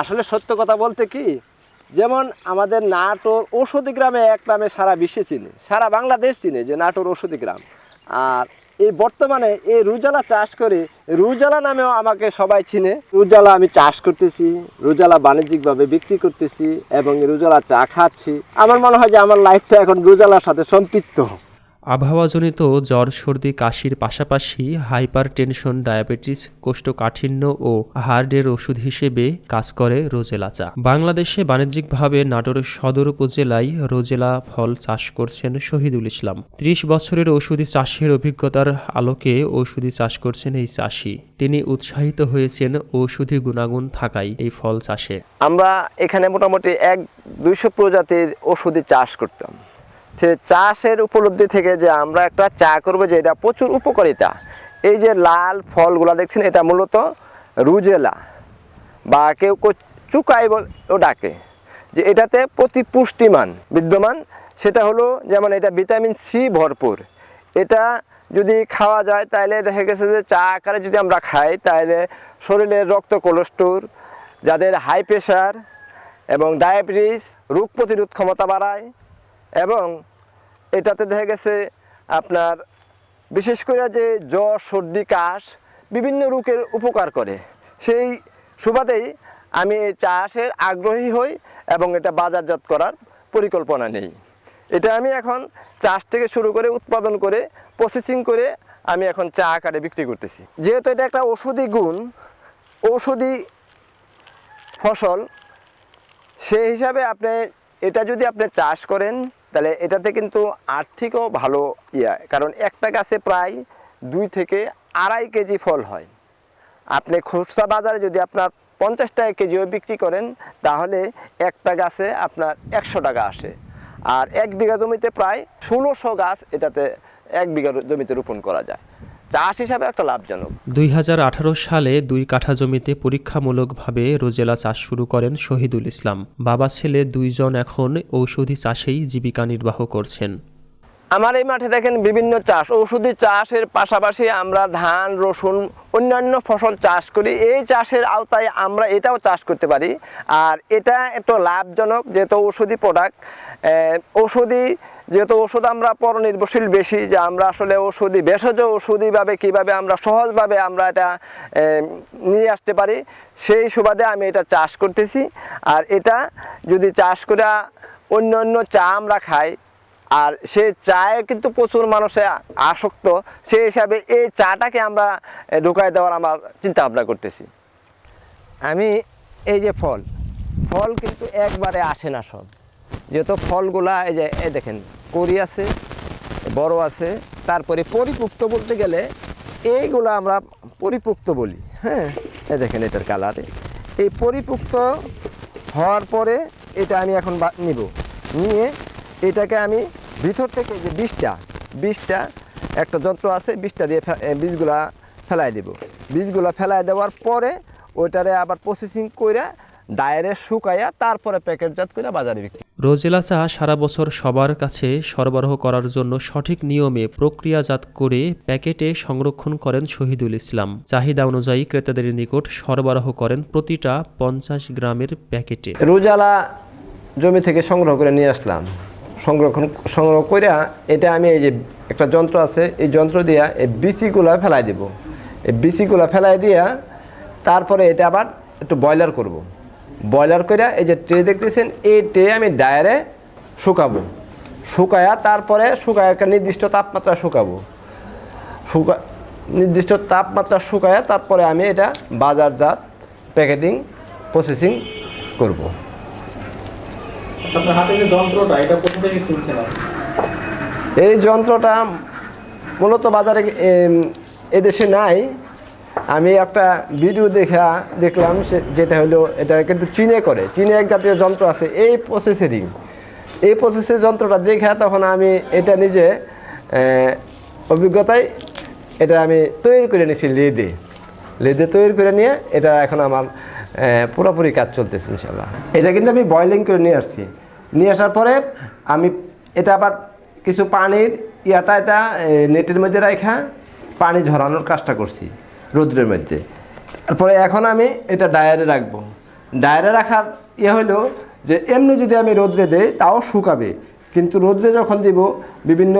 আসলে সত্য কথা বলতে কি, যেমন আমাদের নাটোর ঔষধি গ্রামে এক নামে সারা বিশ্বে চিনে, সারা বাংলাদেশ চিনে যে নাটোর ঔষধি গ্রাম। আর এই বর্তমানে এই রুজালা চাষ করে রুজালা নামেও আমাকে সবাই চিনে। রুজালা আমি চাষ করতেছি, রুজালা বাণিজ্যিকভাবে বিক্রি করতেছি এবং রুজালা চা খাচ্ছি। আমার মনে হয় যে আমার লাইফটা এখন রুজালার সাথে সম্পৃক্ত। আবহাওয়াজনিত জ্বর, সর্দি, কাশির পাশাপাশি হাইপার টেনশন, ডায়াবেটিস, কোষ্ঠকাঠিন্য ও হার্টের ওষুধ হিসেবে কাজ করে রোজেলা চা। বাংলাদেশে বাণিজ্যিকভাবে নাটোর সদর উপজেলায় রোজেলা ফল চাষ করছেন শহীদুল ইসলাম। 30 বছরের ঔষধি চাষের অভিজ্ঞতার আলোকে ঔষধি চাষ করছেন এই চাষি। তিনি উৎসাহিত হয়েছেন ঔষধি গুণাগুণ থাকায় এই ফল চাষে। আমরা এখানে মোটামুটি 100-200 প্রজাতির ঔষধি চাষ করতাম। সে চাষের উপলব্ধি থেকে যে আমরা একটা চা করবো, যে এটা প্রচুর উপকারিতা। এই যে লাল ফলগুলো দেখছেন, এটা মূলত রুজেলা বা কেউ চুকাই বলেও ডাকে। যে এটাতে প্রতি পুষ্টিমান বিদ্যমান, সেটা হলো যেমন এটা ভিটামিন সি ভরপুর। এটা যদি খাওয়া যায় তাহলে দেখা গেছে যে চা আকারে যদি আমরা খাই তাহলে শরীরের রক্ত কোলেস্ট্রল, যাদের হাই প্রেশার এবং ডায়াবেটিস, রোগ প্রতিরোধ ক্ষমতা বাড়ায়। এবং এটাতে দেখা গেছে আপনার বিশেষ করে যে জ্বর, সর্দি, কাশ বিভিন্ন রোগের উপকার করে। সেই সুবাদেই আমি এই চাষের আগ্রহী হই এবং এটা বাজারজাত করার পরিকল্পনা নেই। এটা আমি এখন চাষ থেকে শুরু করে উৎপাদন করে প্রসেসিং করে আমি এখন চা আকারে বিক্রি করতেছি। যেহেতু এটা একটা ঔষধি গুণ, ঔষধি ফসল, সেই হিসাবে আপনি এটা যদি আপনি চাষ করেন তাহলে এটাতে কিন্তু আর্থিকও ভালো কারণ একটা গাছে প্রায় 2 থেকে 2.5 কেজি ফল হয়। আপনি খুচরা বাজারে যদি আপনার 50 টাকা কেজিও বিক্রি করেন তাহলে একটা গাছে আপনার 100 টাকা আসে। আর 1 বিঘা জমিতে প্রায় 1600 গাছ এটাতে 1 বিঘা জমিতে রোপণ করা যায়। চাষ হিসাবে একটা লাভজনক। 2018 সালে 2 কাঠা জমিতে পরীক্ষামূলকভাবে রোজেলা চাষ শুরু করেন শহীদুল ইসলাম। বাবা ছেলে 2 জন এখন ঔষধি চাষেই জীবিকা নির্বাহ করছেন। আমার এই মাঠে দেখেন বিভিন্ন চাষ, ঔষধি চাষের পাশাপাশি আমরা ধান, রসুন, অন্যান্য ফসল চাষ করি। এই চাষের আওতায় আমরা এটাও চাষ করতে পারি। আর এটা একটু লাভজনক, যেহেতু ঔষধি প্রোডাক্ট, যেহেতু ওষুধ আমরা পরনির্ভরশীল বেশি, যে আমরা আসলে ঔষধি ভেষজ ঔষধিভাবে কীভাবে আমরা সহজভাবে আমরা এটা নিয়ে আসতে পারি, সেই সুবাদে আমি এটা চাষ করতেছি। আর এটা যদি চাষ করে অন্য চা আমরা খাই, আর সেই চায়ে কিন্তু প্রচুর মানুষে আসক্ত, সেই হিসাবে এই চাটাকে আমরা ঢুকাই দেওয়ার আমার চিন্তা ভাবনা করতেছি। আমি এই যে ফল কিন্তু একবারে আসে না সব, যেহেতু ফলগুলা এই যে দেখেন কড়ি আছে, বড় আছে, তারপরে পরিপুক্ত বলতে গেলে এইগুলো আমরা পরিপুক্ত বলি। হ্যাঁ, এই দেখেন এটার কালারে, এই পরিপুক্ত হওয়ার পরে এটা আমি এখন নিয়ে এটাকে আমি ভিতর থেকে যে বীজটা একটা যন্ত্র আছে, বীজটা দিয়ে বীজগুলা ফেলাই দেব। বীজগুলা ফেলাই দেওয়ার পরে ওইটারে আবার প্রসেসিং করে ডায়েরে শুকাইয়া তারপরে প্যাকেটজাত করে বাজারে বিক্রি। রোজেলা চা সারা বছর সবার কাছে সরবরাহ করার জন্য সঠিক নিয়মে প্রক্রিয়াজাত করে প্যাকেটে সংরক্ষণ করেন শহীদুল ইসলাম। চাহিদা অনুযায়ী ক্রেতাদের নিকট সরবরাহ করেন প্রতিটা 50 গ্রামের প্যাকেটে। রোজালা জমি থেকে সংগ্রহ করে নিয়ে আসলাম, সংগ্রহ করে এটা আমি এই যে একটা যন্ত্র আছে, এই যন্ত্র দিয়া এই বিচিগুলা ফেলাই দেব। এই বিচিগুলা ফেলাই দিয়া তারপরে এটা আবার একটু বয়লার করব। বয়লার করে এই যে ট্রে দেখতেছেন, এই ট্রে আমি ডায়ারে শুকায়া তারপরে একটা নির্দিষ্ট তাপমাত্রা শুকায়া তারপরে আমি এটা বাজারজাত প্যাকেটিং প্রসেসিং করব। এই যন্ত্রটা মূলত বাজারে এদেশে নাই। আমি একটা ভিডিও দেখলাম, যেটা হলো এটা কিন্তু চীনে এক জাতীয় যন্ত্র আছে এই প্রসেসের যন্ত্রটা দেখে তখন আমি এটা নিজে অভিজ্ঞতায় এটা আমি তৈরি করে নিয়েছি, লেদে তৈরি করে নিয়ে এটা এখন আমার পুরোপুরি কাজ চলতেছে ইনশাল্লাহ। এটা কিন্তু আমি বয়লিং করে নিয়ে আসার পরে আমি এটা আবার কিছু পানির এটা নেটের মধ্যে রাখা পানি ঝরানোর কাজটা করছি রোদ্রের মধ্যে। তারপরে এখন আমি এটা ডায়ারে রাখবো। ডায়রে রাখার হলো যে এমনি যদি আমি রোদ্রে দেই তাও শুকাবে, কিন্তু রোদ্রে যখন দিব বিভিন্ন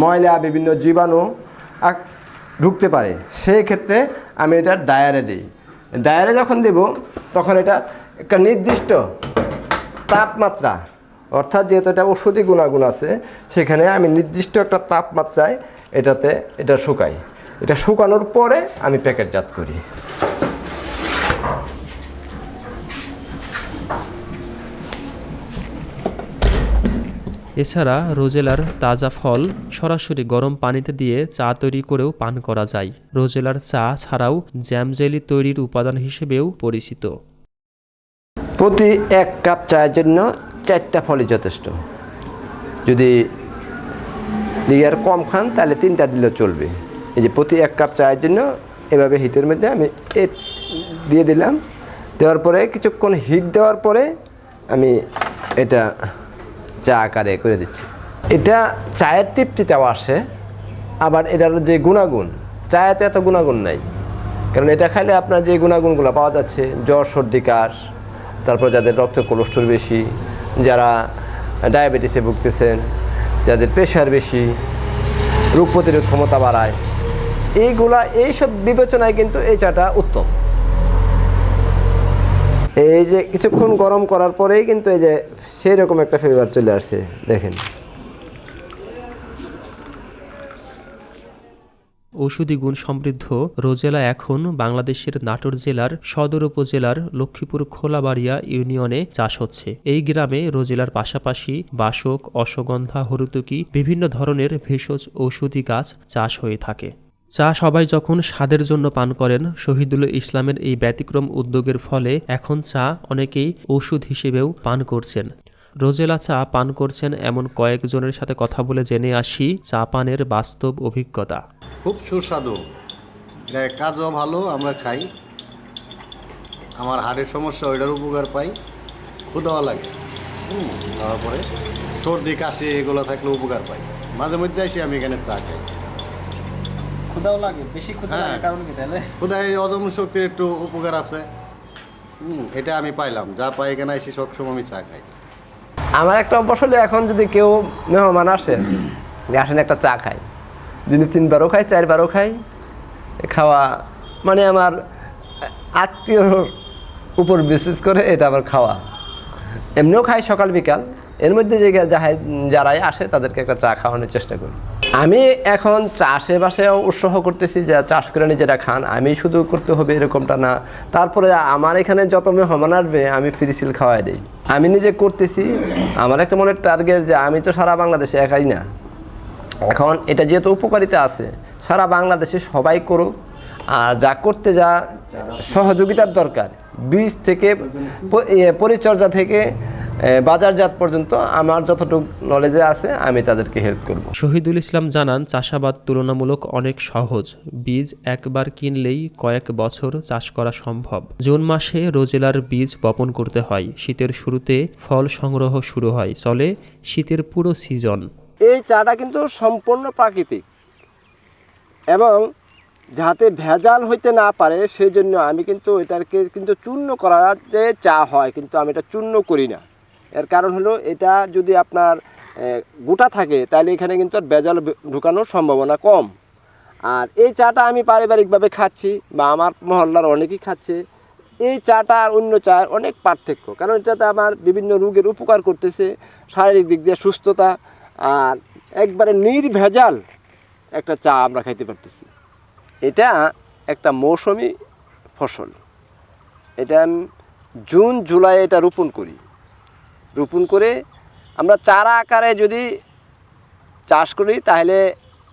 ময়লা বিভিন্ন জীবাণু ঢুকতে পারে, সেই ক্ষেত্রে আমি এটা ডায়ারে দিই। ডায়ারে যখন দেব তখন এটা একটা নির্দিষ্ট তাপমাত্রা, অর্থাৎ যেহেতু এটা ওষুধি গুণাগুণ আছে, সেখানে আমি নির্দিষ্ট একটা তাপমাত্রায় এটা শুকাই। এটা শুকানোর পরে আমি প্যাকেটজাত করি। এছাড়া রোজেলার তাজা ফল সরাসরি গরম পানিতে দিয়ে চা তৈরি করেও পান করা যায়। রোজেলার চা ছাড়াও জ্যাম জেলি তৈরির উপাদান হিসেবেও পরিচিত। প্রতি 1 কাপ চায়ের জন্য 4টা ফলই যথেষ্ট। যদি লিয়ার কম খান তাহলে 3টা দিলেও চলবে। এই যে প্রতি 1 কাপ চায়ের জন্য এভাবে হিটের মধ্যে আমি দিয়ে দিলাম। দেওয়ার পরে কিছুক্ষণ হিট দেওয়ার পরে আমি এটা চা আকারে করে দিচ্ছি। এটা চায়ের তৃপ্তিটাও আসে, আবার এটার যে গুণাগুণ, চায়ে তো এত গুণাগুণ নাই, কারণ এটা খাইলে আপনার যে গুণাগুণগুলো পাওয়া যাচ্ছে, জ্বর সর্দি কাশ, তারপর যাদের রক্ত কোলেস্ট্রল বেশি, যারা ডায়াবেটিসে ভুগতেছেন, যাদের প্রেশার বেশি, রোগ প্রতিরোধ ক্ষমতা বাড়ায়, এইসব বিবেচনায় কিন্তু এই চাটা উত্তম। এই যে কিছুক্ষণ গরম করার পরেই কিন্তু এই যে সেই রকম একটা ফ্লেভার চলে আসছে, দেখেন। ঔষধি গুণ সমৃদ্ধ রোজেলা এখন বাংলাদেশের নাটোর জেলার সদর উপজেলার লক্ষ্মীপুর খোলাবাড়িয়া ইউনিয়নে চাষ হচ্ছে। এই গ্রামে রোজেলার পাশাপাশি বাসক, অশ্বগন্ধা, হরুতকি বিভিন্ন ধরনের ভেষজ ঔষধি গাছ চাষ হয়ে থাকে। চা সবাই যখন স্বাদের জন্য পান করেন, শহীদুল ইসলামের এই ব্যতিক্রম উদ্যোগের ফলে এখন চা অনেকেই ঔষধ হিসেবেও পান করছেন। রোজেলা চা পান করছেন এমন কয়েকজনের সাথে কথা বলে জেনে আসি চা পানের বাস্তব অভিজ্ঞতা। খুব সুস্বাদু, এটা কাজও ভালো, আমরা খাই। আমার হাড়ের সমস্যা ওইটার উপকার পাই, ক্ষুধাও লাগে। খাওয়ার পরে সর্দি কাশি এগুলো থাকলে উপকার পাই। মাঝে মধ্যে এসে আমি এখানে চা খাই। ক্ষুধাও লাগে, বেশি ক্ষুধা লাগে কারণ কি তাহলে? ক্ষুধায় হজম শক্তির একটু উপকার আছে। এটা আমি পাইলাম, যা পাই এখানে এসে সবসময় আমি চা খাই। আমার একটা অভ্যাস হলে, এখন যদি কেউ মেহমান আসেন একটা চা খাই, দিনে 3বারও খাই 4বারও খাই। খাওয়া মানে আমার আত্মীয়র উপর বিশেষ করে এটা আবার খাওয়া। এমনিও খাই সকাল বিকাল, এর মধ্যে যে যারাই আসে তাদেরকে একটা চা খাওয়ানোর চেষ্টা করি। আমি এখন চাষবাসেও উৎসাহ করতেছি যে চাষ করে নিজেরা খান, আমি শুধু করতে হবে এরকমটা না। তারপরে আমার এখানে যত মেহমান আসবে আমি ফ্রি সিল খাওয়াই দিই। আমি নিজে করতেছি, আমার একটা মনের টার্গেট যে আমি তো সারা বাংলাদেশে একাই না, এখন এটা যেহেতু উপকারিতা আছে সারা বাংলাদেশে সবাই করুক। আর যা করতে যা সহযোগিতার দরকার, বীজ থেকে পরিচর্যা থেকে বাজারজাত পর্যন্ত আমার যতটুকু নলেজে আছে আমি তাদেরকে হেল্প করব। শহীদুল ইসলাম জানান, চাষাবাদ তুলনামূলক অনেক সহজ। বীজ একবার কিনলেই কয়েক বছর চাষ করা সম্ভব। জুন মাসে রোজেলার বীজ বপন করতে হয়, শীতের শুরুতে ফল সংগ্রহ শুরু হয়, চলে শীতের পুরো সিজন। এই চাটা কিন্তু সম্পূর্ণ প্রাকৃতিক এবং যাতে ভেজাল হইতে না পারে সেই জন্য আমি কিন্তু এটাকে কিন্তু চূর্ণ করা যে চা হয়, কিন্তু আমি এটা চূর্ণ করি না। এর কারণ হলো এটা যদি আপনার গোটা থাকে তাহলে এখানে কিন্তু আর ভেজাল ঢুকানোর সম্ভাবনা কম। আর এই চাটা আমি পারিবারিকভাবে খাচ্ছি বা আমার মহল্লার অনেকেই খাচ্ছে। এই চাটা আর অন্য চায়ের অনেক পার্থক্য, কারণ এটাতে আমার বিভিন্ন রোগের উপকার করতেছে, শারীরিক দিক দিয়ে সুস্থতা, আর একবারে নির্ভেজাল একটা চা আমরা খাইতে পারতেছি। এটা একটা মৌসুমি ফসল, এটা জুন জুলাই এটা রোপণ করি। রোপণ করে আমরা চারা আকারে যদি চাষ করি তাহলে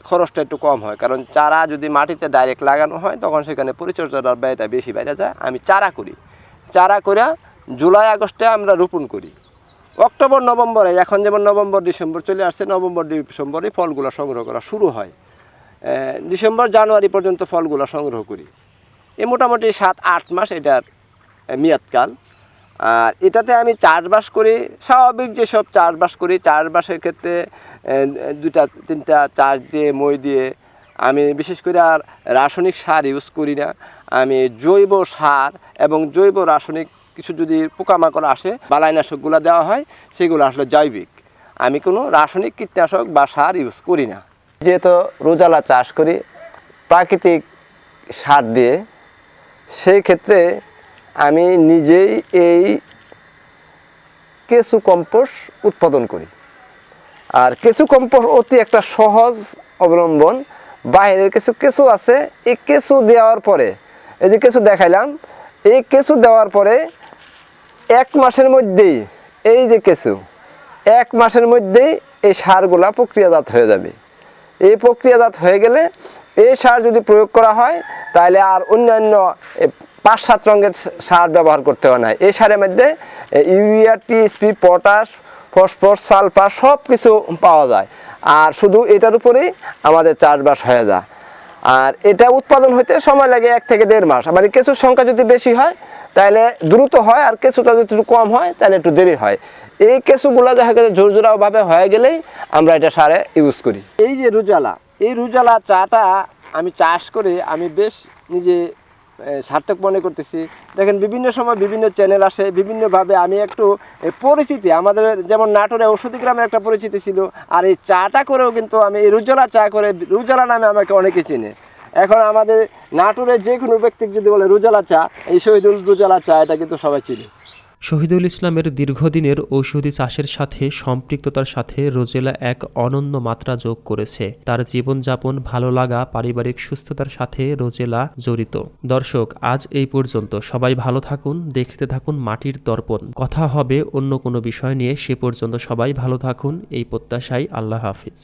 খরচটা একটু কম হয়, কারণ চারা যদি মাটিতে ডাইরেক্ট লাগানো হয় তখন সেখানে পরিচর্যার ব্যয়টা বেশি বাইরে যায়। আমি চারা করি, চারা করে জুলাই আগস্টে আমরা রোপণ করি। অক্টোবর নভেম্বরে, এখন যেমন নভেম্বর ডিসেম্বর চলে আসছে, নভেম্বর ডিসেম্বরে ফলগুলো সংগ্রহ করা শুরু হয়। ডিসেম্বর জানুয়ারি পর্যন্ত ফলগুলো সংগ্রহ করি। এ মোটামুটি 7-8 মাস এটার মেয়াদকাল। আর এটাতে আমি চাষবাস করি, স্বাভাবিক যেসব চাষবাস করি, চাষবাসের ক্ষেত্রে 2-3টা চাষ দিয়ে মই দিয়ে আমি বিশেষ করে আর রাসায়নিক সার ইউজ করি না। আমি জৈব সার এবং জৈব রাসায়নিক কিছু যদি পোকামাকড় আসে বালাইনাশকগুলো দেওয়া হয়, সেগুলো আসলে জৈবিক। আমি কোনো রাসায়নিক কীটনাশক বা সার ইউজ করি না। যেহেতু রোজালা চাষ করি প্রাকৃতিক সার দিয়ে, সেই ক্ষেত্রে আমি নিজেই এই কেঁচু কম্পোস্ট উৎপাদন করি। আর কেঁচু কম্পোস্ট অতি একটা সহজ অবলম্বন। বাইরের কিছু কেঁচু আছে, এই কেঁচু দেওয়ার পরে, এই যে কেঁচু দেখাইলাম, এই কেঁচু দেওয়ার পরে 1 মাসের মধ্যেই এই যে কেঁচু 1 মাসের মধ্যেই এই সারগুলা প্রক্রিয়াজাত হয়ে যাবে। এই প্রক্রিয়াজাত হয়ে গেলে এই সার যদি প্রয়োগ করা হয় তাহলে আর অন্যান্য 5-7 রঙের সার ব্যবহার করতে হয় না। এই সারের মধ্যে urea, TSP, potash, phosphorus, sulphur সব কিছু পাওয়া যায়। আর শুধু এটার উপরেই আমাদের চাষবাস হয়ে যায়। আর এটা উৎপাদন হতে সময় লাগে 1 থেকে 1.5 মাস। আবার কেঁচুর সংখ্যা যদি বেশি হয় তাহলে দ্রুত হয়, আর কেঁচুটা যদি একটু কম হয় তাহলে একটু দেরি হয়। এই কেঁচুগুলো দেখা গেছে ঝুরঝুরাভাবে হয়ে গেলেই আমরা এটা সারে ইউজ করি। এই যে রুজালা, এই রুজালা চাটা আমি চাষ করে আমি বেশ নিজে সার্থক মনে করতেছি। দেখেন বিভিন্ন সময় বিভিন্ন চ্যানেল আসে, বিভিন্নভাবে আমি একটু পরিচিতি, আমাদের যেমন নাটোরে ঔষধি গ্রামের একটা পরিচিতি ছিল, আর এই চাটা করেও কিন্তু আমি এই রুজালা চা করে, রুজালা নামে আমাকে অনেকে চিনে। এখন আমাদের নাটোরে যে কোনো ব্যক্তি যদি বলে রুজালা চা, এই শহীদুল রুজালা চা, এটা কিন্তু সবাই চিনে। শহীদুল ইসলামের দীর্ঘদিনের ঔষধি চাষের সাথে সম্পৃক্ততার সাথে রোজেলা এক অনন্য মাত্রা যোগ করেছে। তার জীবনযাপন, ভালো লাগা, পারিবারিক সুস্থতার সাথে রোজেলা জড়িত। দর্শক, আজ এই পর্যন্ত। সবাই ভালো থাকুন, দেখতে থাকুন মাটির দর্পণ। কথা হবে অন্য কোনো বিষয় নিয়ে। সে পর্যন্ত সবাই ভালো থাকুন, এই প্রত্যাশায়। আল্লাহ হাফিজ।